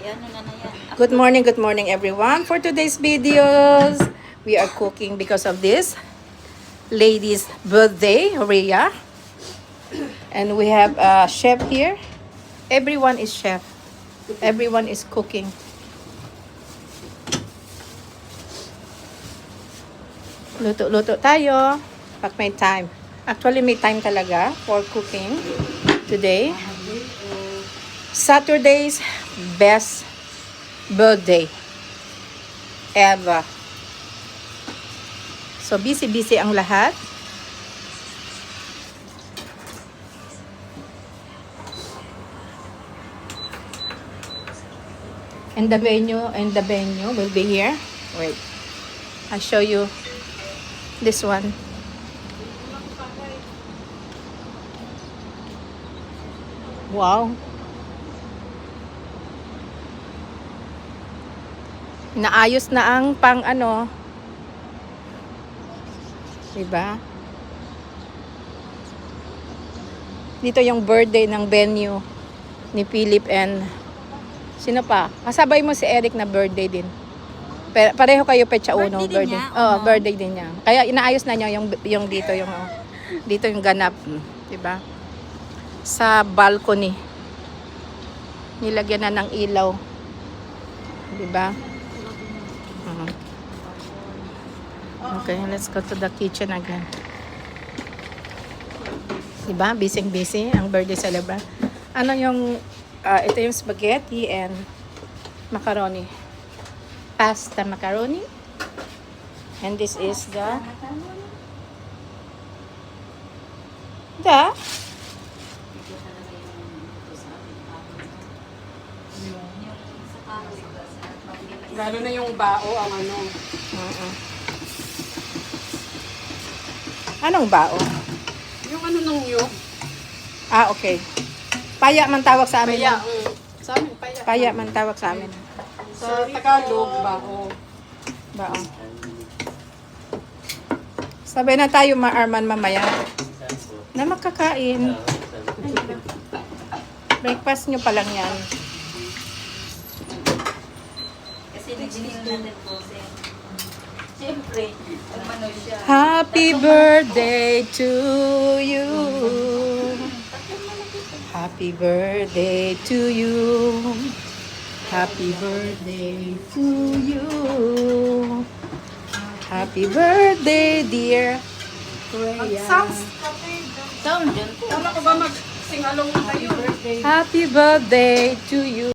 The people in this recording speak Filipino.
ano na na yan. Good morning everyone. For today's videos, we are cooking because of this lady's birthday, Rhea. And we have a chef here. Everyone is chef. Everyone is cooking. Luto-luto tayo pag may time. Actually, may time talaga for cooking today. Saturday's best birthday ever. So, busy-busy ang lahat. And the venue will be here. Wait. I'll show you this one. Wow. Naayos na ang pang ano. Diba? Dito yung birthday ng venue ni Philip and sino pa? Kasabay mo si Eric na birthday din. Pareho kayo petsa uno birthday. Oo, birthday din niya. Kaya inaayos na niya yung dito yung ganap, 'di ba? Sa balcony. Nilagyan na ng ilaw. 'Di ba? Okay, let's go to the kitchen again. Diba? Busy ang birthday celebrant. Ano yung, ito yung spaghetti and macaroni. Pasta macaroni. And this is the Lalo na yung bao ang ano. Anong bao? Yung ano ng nyug. Ah, okay. Paya man tawag sa amin. Paya. Sa amin, paya. Paya man tawag sa amin. Sa Tagalog, bao. Bao. Sabay na tayo ma-Arman mamaya. Na makakain. Breakfast nyo pa lang yan. Kasi nag-inis natin po siya. Siyempre, umano siya. Happy birthday to you. Happy birthday to you. Happy birthday to you. Happy birthday, dear Rhea. Sound dyan po. Wala ko ba mag-sing along tayo? Happy birthday to you.